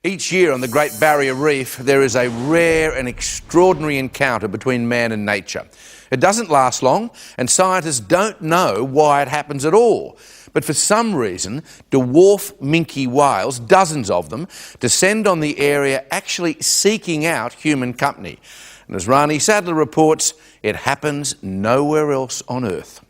Each year on the Great Barrier Reef, there is a rare and extraordinary encounter between man and nature. It doesn't last long, and scientists don't know why it happens at all. But for some reason, dwarf minke whales, dozens of them, descend on the area actually seeking out human company. And as Rani Sadler reports, it happens nowhere else on Earth.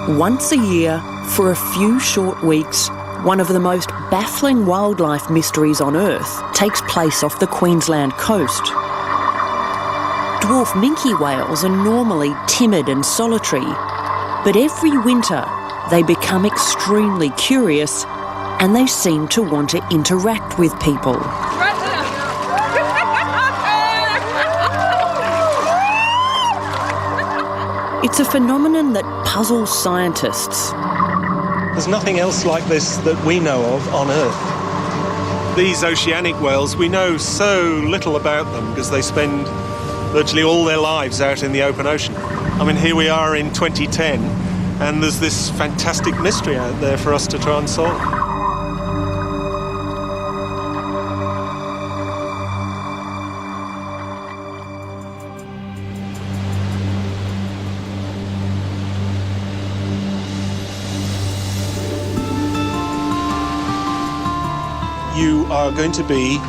Once a year, for a few short weeks, one of the most baffling wildlife mysteries on Earth takes place off the Queensland coast. Dwarf minke whales are normally timid and solitary, but every winter they become extremely curious and they seem to want to interact with people. It's a phenomenon that puzzles scientists. There's nothing else like this that we know of on Earth. These oceanic whales, we know so little about them because they spend virtually all their lives out in the open ocean. I mean, here we are in 2010, and there's this fantastic mystery out there for us to try and solve. You are going to be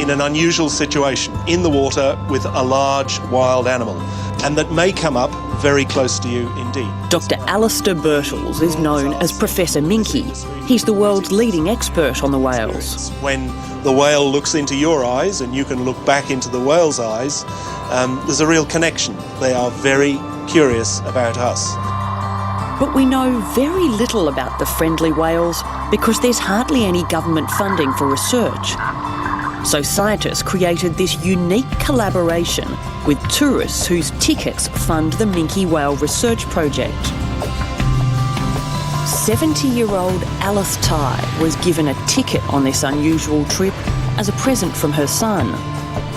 in an unusual situation in the water with a large wild animal, and that may come up very close to you indeed. Dr. Alistair Birtles is known as Professor Minke. He's the world's leading expert on the whales. When the whale looks into your eyes and you can look back into the whale's eyes, there's a real connection. They are very curious about us. But we know very little about the friendly whales because there's hardly any government funding for research. So scientists created this unique collaboration with tourists whose tickets fund the minke whale research project. 70-year-old Alice Ty was given a ticket on this unusual trip as a present from her son.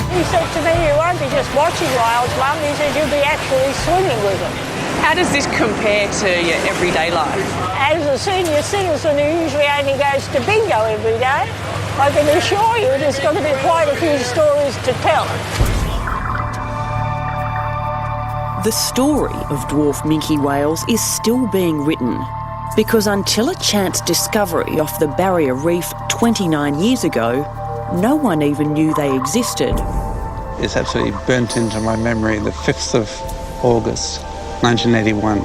He said to me, you won't be just watching whales, Mum, he said you'll be actually swimming with them. How does this compare to your everyday life? As a senior citizen who usually only goes to bingo every day, I can assure you there's going to be quite a few stories to tell. The story of dwarf minke whales is still being written because until a chance discovery off the Barrier Reef 29 years ago, no one even knew they existed. It's absolutely burnt into my memory, the 5th of August, 1981.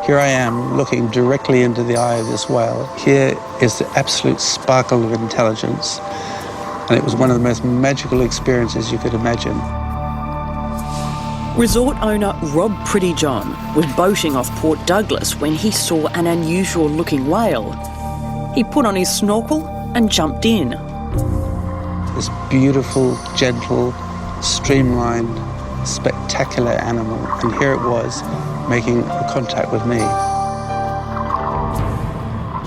Here I am looking directly into the eye of this whale. Here is the absolute sparkle of intelligence, and it was one of the most magical experiences you could imagine. Resort owner Rob Prettyjohn was boating off Port Douglas when he saw an unusual looking whale. He put on his snorkel and jumped in. This beautiful, gentle, streamlined, spectacular animal, and here it was making contact with me.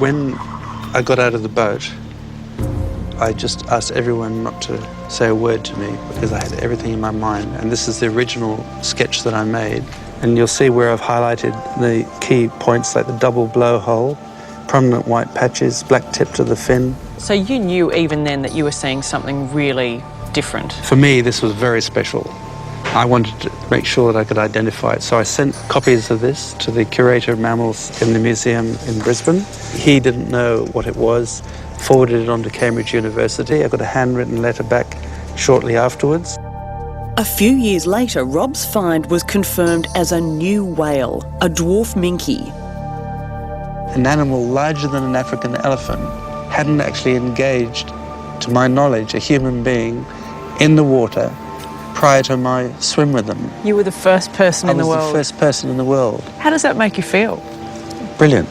When I got out of the boat, I just asked everyone not to say a word to me because I had everything in my mind, and this is the original sketch that I made. And you'll see where I've highlighted the key points like the double blowhole, prominent white patches, black tip to the fin. So you knew even then that you were seeing something really different? For me, this was very special. I wanted to make sure that I could identify it. So I sent copies of this to the curator of mammals in the museum in Brisbane. He didn't know what it was, forwarded it on to Cambridge University. I got a handwritten letter back shortly afterwards. A few years later, Rob's find was confirmed as a new whale, a dwarf minke. An animal larger than an African elephant hadn't actually engaged, to my knowledge, a human being in the water prior to my swim with them. You were the first person in the world? I was the first person in the world. How does that make you feel? Brilliant.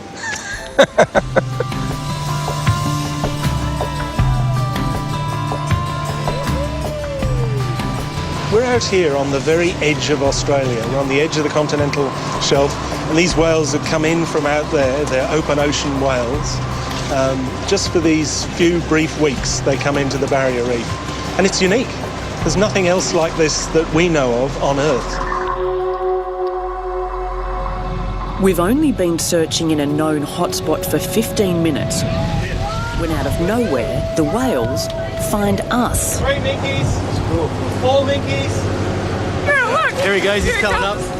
We're out here on the very edge of Australia. We're on the edge of the continental shelf, and these whales have come in from out there. They're open ocean whales. Just for these few brief weeks, they come into the Barrier Reef. And it's unique. There's nothing else like this that we know of on Earth. We've only been searching in a known hotspot for 15 minutes when out of nowhere, the whales find us. 3 minkies, 4 minkies. Yeah, look! Here he goes, he's Here coming comes. up.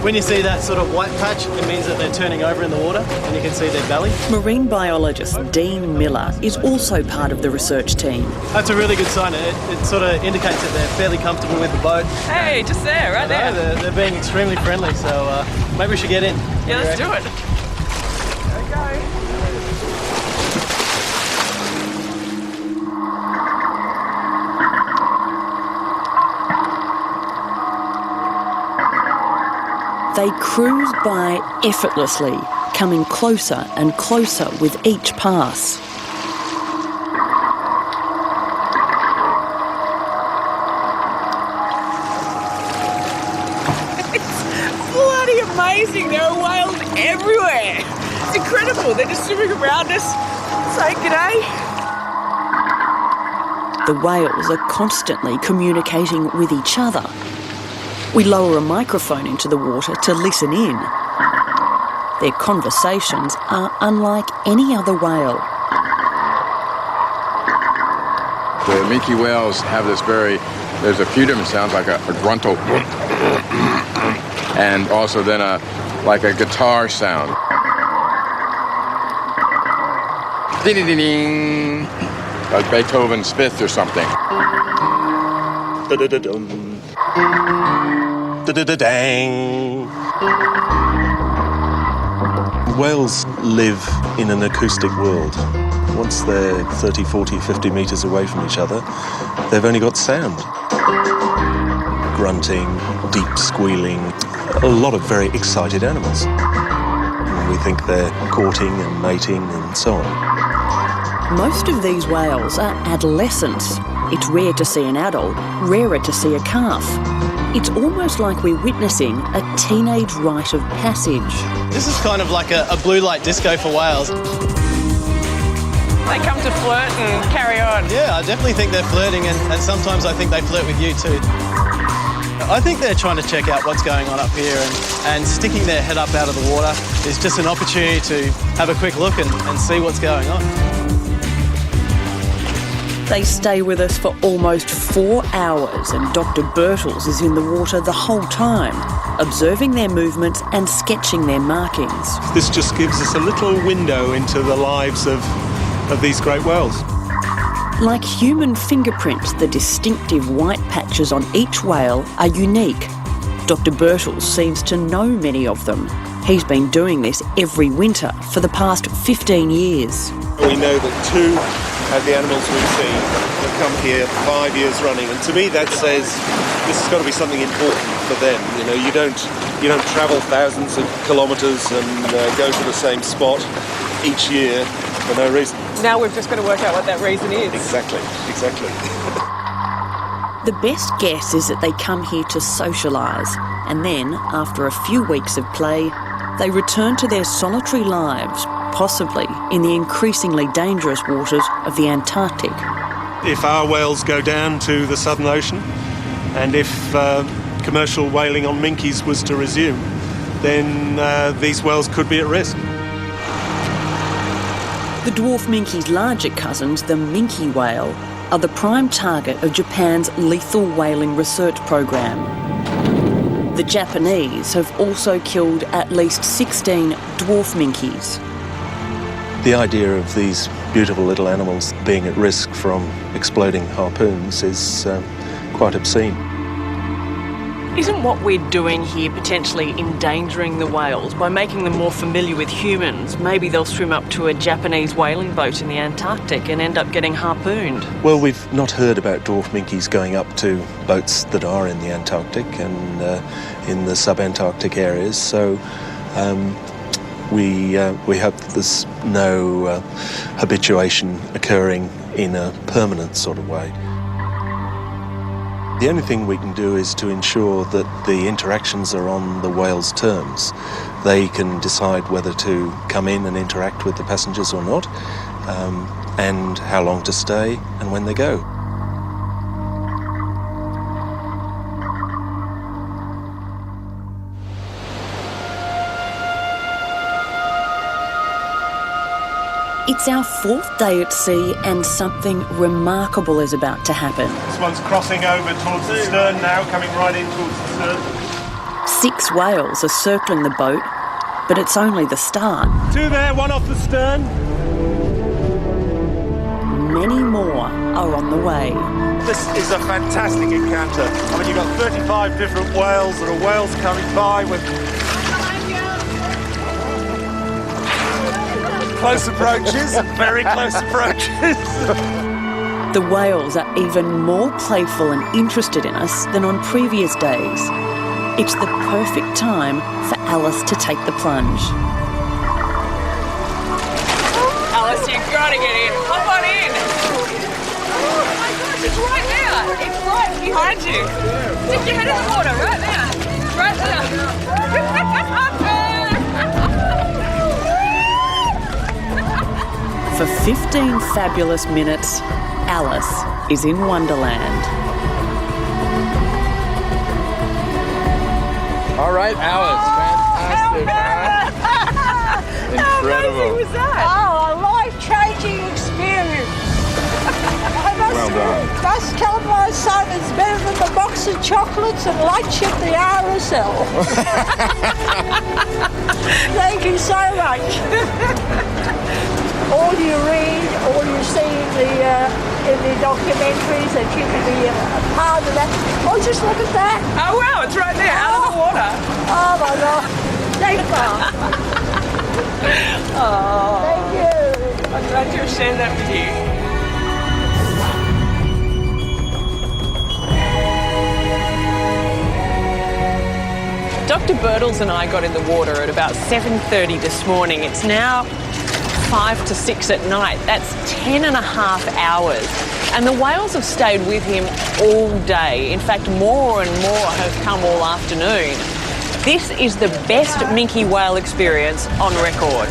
When you see that sort of white patch, it means that they're turning over in the water and you can see their belly. Marine biologist Dean Miller is also part of the research team. That's a really good sign. It sort of indicates that they're fairly comfortable with the boat. Hey, just there, right there. They're being extremely friendly, so maybe we should get in. Yeah, let's do it. Okay. They cruise by effortlessly, coming closer and closer with each pass. It's bloody amazing. There are whales everywhere. It's incredible. They're just swimming around us, saying g'day. The whales are constantly communicating with each other. We lower a microphone into the water to listen in. Their conversations are unlike any other whale. The minke whales have this there's a few different sounds, like a gruntal, and also then like a guitar sound. Ding-ding-ding-ding, like Beethoven's Fifth or something. Da-da-da-dum. Da-da-da-dang. Whales live in an acoustic world. Once they're 30, 40, 50 metres away from each other, they've only got sound. Grunting, deep squealing, a lot of very excited animals. We think they're courting and mating and so on. Most of these whales are adolescents. It's rare to see an adult, rarer to see a calf. It's almost like we're witnessing a teenage rite of passage. This is kind of like a blue light disco for whales. They come to flirt and carry on. Yeah, I definitely think they're flirting, and sometimes I think they flirt with you too. I think they're trying to check out what's going on up here, and sticking their head up out of the water is just an opportunity to have a quick look and see what's going on. They stay with us for almost 4 hours, and Dr. Birtles is in the water the whole time, observing their movements and sketching their markings. This just gives us a little window into the lives of these great whales. Like human fingerprints, the distinctive white patches on each whale are unique. Dr. Birtles seems to know many of them. He's been doing this every winter for the past 15 years. We know that 2 of the animals we've seen have come here 5 years running, and to me that says this has got to be something important for them. You know, you don't travel thousands of kilometres and go to the same spot each year for no reason. Now we've just got to work out what that reason is. Exactly. The best guess is that they come here to socialise, and then, after a few weeks of play, they return to their solitary lives, possibly in the increasingly dangerous waters of the Antarctic. If our whales go down to the Southern Ocean, and if commercial whaling on minkies was to resume, then these whales could be at risk. The dwarf minke's larger cousins, the minke whale, are the prime target of Japan's lethal whaling research program. The Japanese have also killed at least 16 dwarf minkies. The idea of these beautiful little animals being at risk from exploding harpoons is quite obscene. Isn't what we're doing here potentially endangering the whales by making them more familiar with humans? Maybe they'll swim up to a Japanese whaling boat in the Antarctic and end up getting harpooned. Well, we've not heard about dwarf minkies going up to boats that are in the Antarctic and in the sub-Antarctic areas, so we hope that there's no habituation occurring in a permanent sort of way. The only thing we can do is to ensure that the interactions are on the whales' terms. They can decide whether to come in and interact with the passengers or not, and how long to stay and when they go. It's our 4th day at sea and something remarkable is about to happen. This one's crossing over towards the stern now, coming right in towards the stern. 6 whales are circling the boat, but it's only the start. 2 there, 1 off the stern. Many more are on the way. This is a fantastic encounter. I mean, you've got 35 different whales. There are whales coming by with close approaches, very close approaches. The whales are even more playful and interested in us than on previous days. It's the perfect time for Alice to take the plunge. Alice, you've got to get in. Hop on in. Oh my gosh, it's right there. It's right behind you. Stick your head in the water, right there. Right there. For 15 fabulous minutes, Alice is in Wonderland. All right, Alice, fantastic, huh? Incredible. How amazing was that? Oh, a life-changing experience. I must tell my son it's better than the box of chocolates and lunch at the RSL. Thank you so much. All you read, all you see in the documentaries, that you can be a part of that. Oh, just look at that. Oh wow, it's right there, out of the water. Oh my God. Thank you. Oh, Thank you. I'm glad to have shared that with you. Dr. Birtles and I got in the water at about 7:30 this morning. It's now 5 to 6 at night. That's 10 and a half hours. And the whales have stayed with him all day. In fact, more and more have come all afternoon. This is the best minke whale experience on record.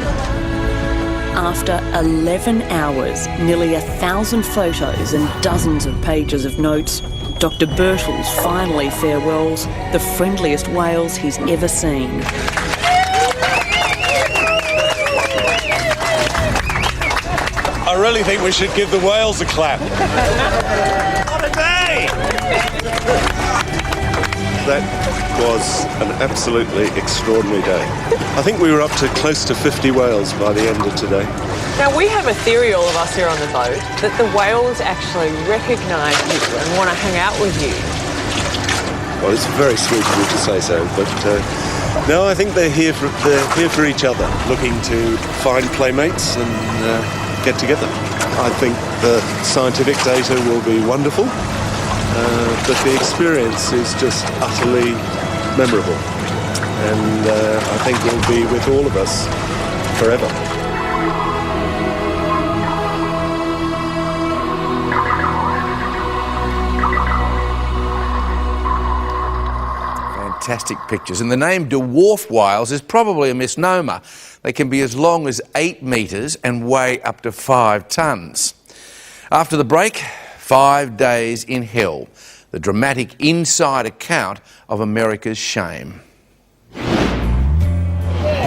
After 11 hours, nearly 1,000 photos and dozens of pages of notes, Dr. Birtles finally farewells the friendliest whales he's ever seen. I really think we should give the whales a clap. What a day! That was an absolutely extraordinary day. I think we were up to close to 50 whales by the end of today. Now, we have a theory, all of us here on the boat, that the whales actually recognise you and want to hang out with you. Well, it's very sweet of you to say so, but no, I think they're here for each other, looking to find playmates and get together. I think the scientific data will be wonderful, but the experience is just utterly memorable, and I think will be with all of us forever. Fantastic pictures. And the name dwarf whales is probably a misnomer. They can be as long as 8 metres and weigh up to 5 tonnes. After the break, 5 days in hell. The dramatic inside account of America's shame.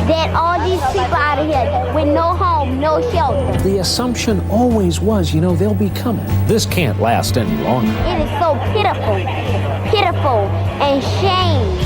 That all these people out of here with no home, no shelter. The assumption always was, they'll be coming. This can't last any longer. It is so pitiful and shame.